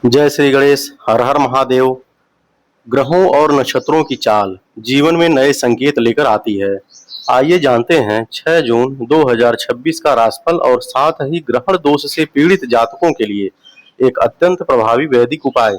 जय श्री गणेश। हर हर महादेव। ग्रहों और नक्षत्रों की चाल जीवन में नए संकेत लेकर आती है। आइए जानते हैं 6 जून 2026 का राशिफल और साथ ही ग्रहण दोष से पीड़ित जातकों के लिए एक अत्यंत प्रभावी वैदिक उपाय।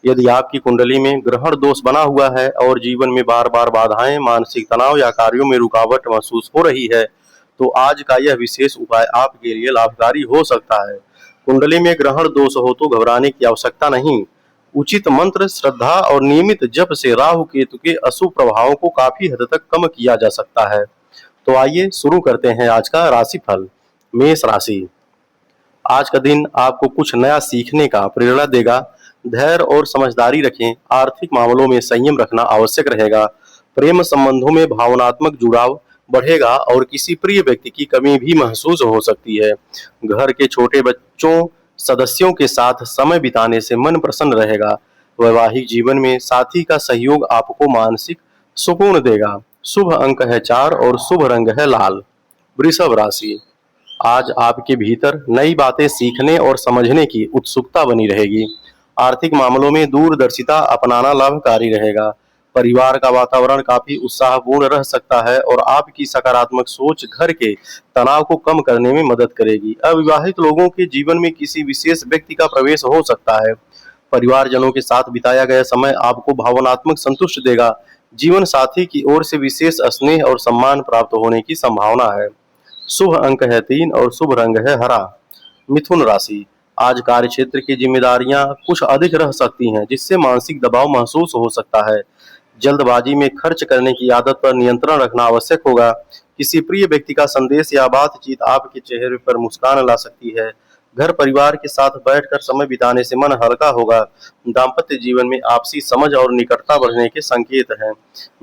यदि आपकी कुंडली में ग्रहण दोष बना हुआ है और जीवन में बार बार बाधाएं, मानसिक तनाव या कार्यों में रुकावट महसूस हो रही है, तो आज का यह विशेष उपाय आपके लिए लाभकारी हो सकता है। कुंडली में ग्रहण दोष हो तो घबराने की आवश्यकता नहीं। उचित मंत्र, श्रद्धा और नियमित जप से राहु केतु के अशुभ प्रभावों को काफी हद तक कम किया जा सकता है। तो आइए शुरू करते हैं आज का राशिफल। मेष राशि। आज का दिन आपको कुछ नया सीखने का प्रेरणा देगा। धैर्य और समझदारी रखें। आर्थिक मामलों में संयम रखना आवश्यक रहेगा। प्रेम संबंधों में भावनात्मक जुड़ाव बढ़ेगा और किसी प्रिय व्यक्ति की कमी भी महसूस हो सकती है। घर के छोटे बच्चों सदस्यों के साथ समय बिताने से मन प्रसन्न रहेगा। वैवाहिक जीवन में साथी का सहयोग आपको मानसिक सुकून देगा। शुभ अंक है 4 और शुभ रंग है लाल। वृषभ राशि। आज आपके भीतर नई बातें सीखने और समझने की उत्सुकता बनी रहेगी। आर्थिक मामलों में दूरदर्शिता अपनाना लाभकारी रहेगा। परिवार का वातावरण काफी उत्साहपूर्ण रह सकता है और आपकी सकारात्मक सोच घर के तनाव को कम करने में मदद करेगी। अविवाहित लोगों के जीवन में किसी विशेष व्यक्ति का प्रवेश हो सकता है। परिवारजनों के साथ बिताया गया समय आपको भावनात्मक संतुष्ट देगा। जीवन साथी की ओर से विशेष स्नेह और सम्मान प्राप्त होने की संभावना है। शुभ अंक है 3 और शुभ रंग है हरा। मिथुन राशि। आज कार्य क्षेत्र की जिम्मेदारियां कुछ अधिक रह सकती हैं, जिससे मानसिक दबाव महसूस हो सकता है। जल्दबाजी में खर्च करने की आदत पर नियंत्रण रखना आवश्यक होगा। किसी प्रिय व्यक्ति का संदेश या बातचीत आपके चेहरे पर मुस्कान ला सकती है। घर परिवार के साथ बैठकर समय बिताने से मन हल्का होगा। दाम्पत्य जीवन में आपसी समझ और निकटता बढ़ने के संकेत हैं।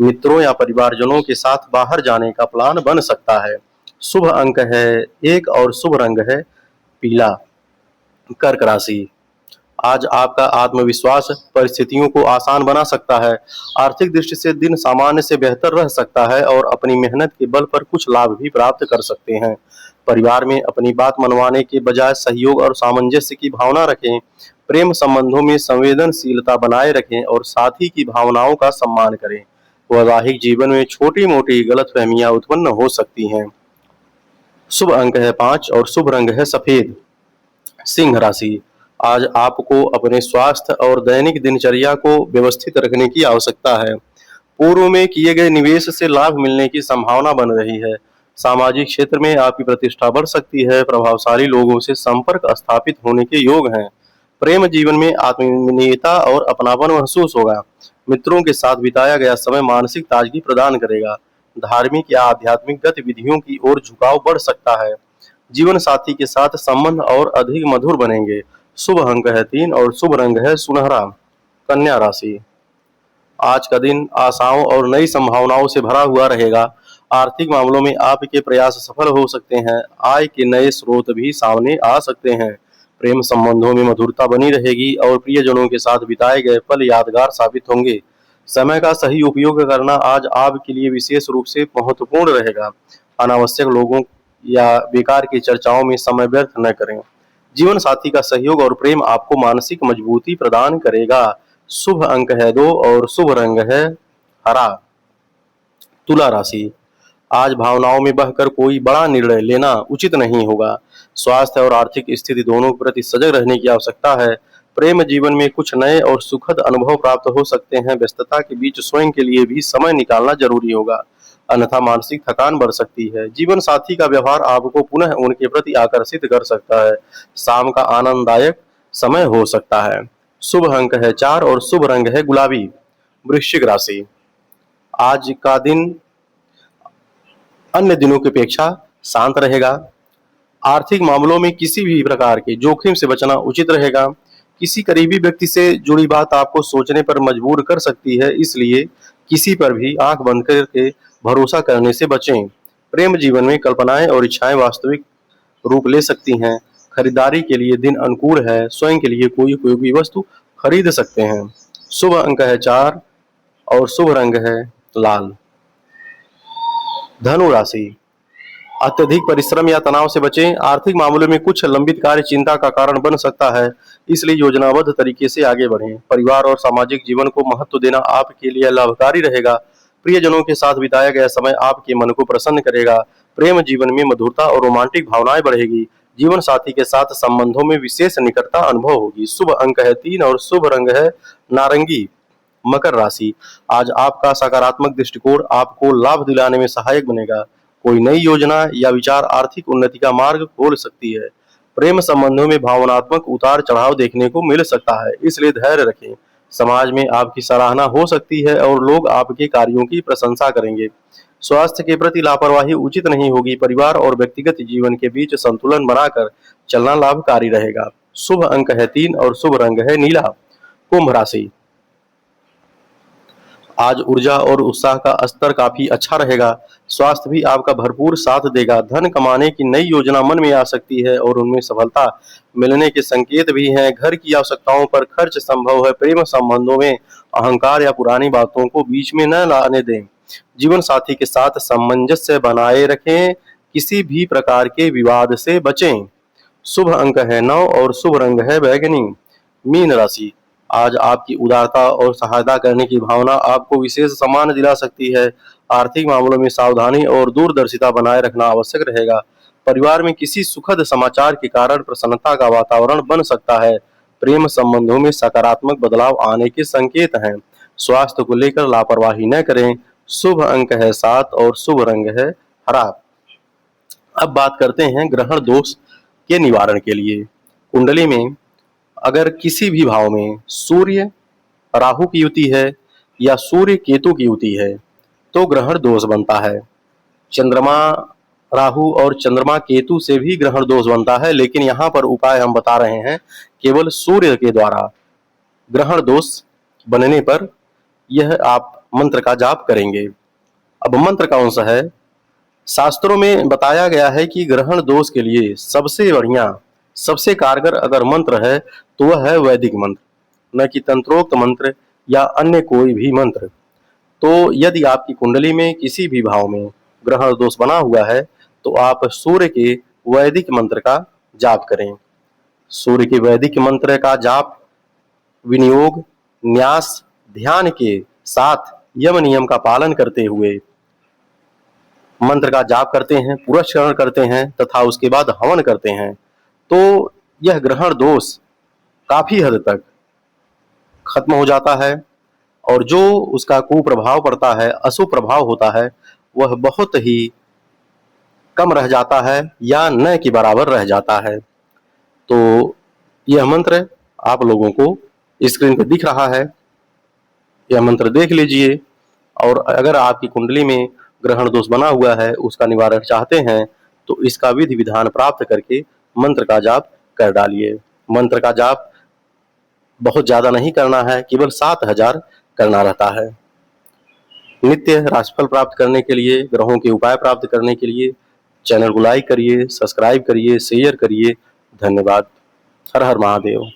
मित्रों या परिवारजनों के साथ बाहर जाने का प्लान बन सकता है। शुभ अंक है 1 और शुभ रंग है पीला। कर्क राशि। आज आपका आत्मविश्वास परिस्थितियों को आसान बना सकता है। आर्थिक दृष्टि से दिन सामान्य से बेहतर रह सकता है और अपनी मेहनत के बल पर कुछ लाभ भी प्राप्त कर सकते हैं। परिवार में अपनी बात मनवाने के बजाय सहयोग और सामंजस्य की भावना रखें। प्रेम संबंधों में संवेदनशीलता बनाए रखें और साथी की भावनाओं का सम्मान करें। वैवाहिक जीवन में छोटी मोटी गलतफहमियां उत्पन्न हो सकती हैं। शुभ अंक है 5 और शुभ रंग है सफेद। सिंह राशि। आज आपको अपने स्वास्थ्य और दैनिक दिनचर्या को व्यवस्थित रखने की आवश्यकता है। पूर्व में किए गए निवेश से लाभ मिलने की संभावना बन रही है। सामाजिक क्षेत्र में आपकी प्रतिष्ठा बढ़ सकती है। प्रभावशाली लोगों से संपर्क स्थापित होने के योग हैं। प्रेम जीवन में आत्मीयता और अपनापन महसूस होगा। मित्रों के साथ बिताया गया समय मानसिक ताजगी प्रदान करेगा। धार्मिक या आध्यात्मिक गतिविधियों की ओर झुकाव बढ़ सकता है। जीवन साथी के साथ संबंध और अधिक मधुर बनेंगे। शुभ अंक है 3 और शुभ रंग है सुनहरा। कन्या राशि। आज का दिन आशाओं और नई संभावनाओं से भरा हुआ रहेगा। आर्थिक मामलों में आपके प्रयास सफल हो सकते हैं। आय के नए स्रोत भी सामने आ सकते हैं। प्रेम संबंधों में मधुरता बनी रहेगी और प्रियजनों के साथ बिताए गए पल यादगार साबित होंगे। समय का सही उपयोग करना आज आपके लिए विशेष रूप से महत्वपूर्ण रहेगा। अनावश्यक लोगों या बेकार की चर्चाओं में समय व्यर्थ न करें। जीवन साथी का सहयोग और प्रेम आपको मानसिक मजबूती प्रदान करेगा। शुभ अंक है 2 और शुभ रंग है हरा। तुला राशि। आज भावनाओं में बहकर कोई बड़ा निर्णय लेना उचित नहीं होगा। स्वास्थ्य और आर्थिक स्थिति दोनों के प्रति सजग रहने की आवश्यकता है। प्रेम जीवन में कुछ नए और सुखद अनुभव प्राप्त हो सकते हैं। व्यस्तता के बीच स्वयं के लिए भी समय निकालना जरूरी होगा, अन्यथा मानसिक थकान बढ़ सकती है। जीवन साथी का व्यवहार आपको पुनः उनके प्रति आकर्षित कर सकता है। शाम का आनंददायक समय हो सकता है। शुभ अंक है 4 और शुभ रंग है गुलाबी। वृश्चिक राशि। आज का दिन अन्य दिनों की अपेक्षा शांत रहेगा। आर्थिक मामलों में किसी भी प्रकार के जोखिम से बचना उचित रहेगा। किसी करीबी व्यक्ति से जुड़ी बात आपको सोचने पर मजबूर कर सकती है, इसलिए किसी पर भी आंख बंद करके भरोसा करने से बचें। प्रेम जीवन में कल्पनाएं और इच्छाएं वास्तविक रूप ले सकती हैं। खरीदारी के लिए दिन अनुकूल है। स्वयं के लिए कोई उपयोगी वस्तु खरीद सकते हैं। शुभ अंक है 4 और शुभ रंग है लाल। धनु राशि। अत्यधिक परिश्रम या तनाव से बचें। आर्थिक मामलों में कुछ लंबित कार्य चिंता का कारण बन सकता है, इसलिए योजनाबद्ध तरीके से आगे बढ़ें। परिवार और सामाजिक जीवन को महत्व देना आपके लिए लाभकारी रहेगा। प्रियजनों के साथ बिताया गया समय आपके मन को प्रसन्न करेगा। प्रेम जीवन में मधुरता और रोमांटिक भावनाएं बढ़ेगी। जीवन साथी के साथ संबंधों में विशेष निकटता अनुभव होगी। शुभ अंक है 3 और शुभ रंग है नारंगी। मकर राशि, आज आपका सकारात्मक दृष्टिकोण आपको लाभ दिलाने में सहायक बनेगा। कोई नई योजना या विचार आर्थिक उन्नति का मार्ग खोल सकती है। प्रेम संबंधों में भावनात्मक उतार चढ़ाव देखने को मिल सकता है, इसलिए धैर्य रखें। समाज में आपकी सराहना हो सकती है और लोग आपके कार्यों की प्रशंसा करेंगे। स्वास्थ्य के प्रति लापरवाही उचित नहीं होगी। परिवार और व्यक्तिगत जीवन के बीच संतुलन बनाकर चलना लाभकारी रहेगा। शुभ अंक है 3 और शुभ रंग है नीला। कुंभ राशि, आज ऊर्जा और उत्साह का स्तर काफी अच्छा रहेगा। स्वास्थ्य भी आपका भरपूर साथ देगा। धन कमाने की नई योजना मन में आ सकती है और उनमें सफलता मिलने के संकेत भी हैं। घर की आवश्यकताओं पर खर्च संभव है। प्रेम संबंधों में अहंकार या पुरानी बातों को बीच में न लाने दें। जीवन साथी के साथ सामंजस्य बनाए रखें। किसी भी प्रकार के विवाद से बचें। शुभ अंक है 9 और शुभ रंग है बैंगनी। मीन राशि, आज आपकी उदारता और सहायता करने की भावना आपको विशेष सम्मान दिला सकती है। आर्थिक मामलों में सावधानी और दूरदर्शिता बनाए रखना आवश्यक रहेगा। परिवार में किसी सुखद समाचार के कारण प्रसन्नता का वातावरण बन सकता है। प्रेम संबंधों में सकारात्मक बदलाव आने के संकेत हैं। स्वास्थ्य को लेकर लापरवाही न करें। शुभ अंक है 7 और शुभ रंग है हरा। अब बात करते हैं ग्रहण दोष के निवारण के लिए। कुंडली में अगर किसी भी भाव में सूर्य राहु की युति है या सूर्य केतु की युति है तो ग्रहण दोष बनता है। चंद्रमा राहु और चंद्रमा केतु से भी ग्रहण दोष बनता है, लेकिन यहाँ पर उपाय हम बता रहे हैं केवल सूर्य के द्वारा। ग्रहण दोष बनने पर यह आप मंत्र का जाप करेंगे। अब मंत्र कौन सा है? शास्त्रों में बताया गया है कि ग्रहण दोष के लिए सबसे बढ़िया, सबसे कारगर अगर मंत्र है तो वह है वैदिक मंत्र, न कि तंत्रोक्त मंत्र या अन्य कोई भी मंत्र। तो यदि आपकी कुंडली में किसी भी भाव में ग्रहण दोष बना हुआ है तो आप सूर्य के वैदिक मंत्र का जाप करें। सूर्य के वैदिक मंत्र का जाप विनियोग, न्यास, ध्यान के साथ यम नियम का पालन करते हुए मंत्र का जाप करते हैं, पुरस्करण करते हैं तथा उसके बाद हवन करते हैं तो यह ग्रहण दोष काफी हद तक खत्म हो जाता है और जो उसका कुप्रभाव पड़ता है, अशुभ प्रभाव होता है, वह बहुत ही कम रह जाता है या न के बराबर रह जाता है। तो यह मंत्र आप लोगों को स्क्रीन पर दिख रहा है, यह मंत्र देख लीजिए और अगर आपकी कुंडली में ग्रहण दोष बना हुआ है, उसका निवारण चाहते हैं तो इसका विधि विधान प्राप्त करके मंत्र का जाप कर डालिए। मंत्र का जाप बहुत ज्यादा नहीं करना है, केवल 7000 करना रहता है। नित्य राशिफल प्राप्त करने के लिए, ग्रहों के उपाय प्राप्त करने के लिए चैनल को लाइक करिए, सब्सक्राइब करिए, शेयर करिए। धन्यवाद। हर हर महादेव।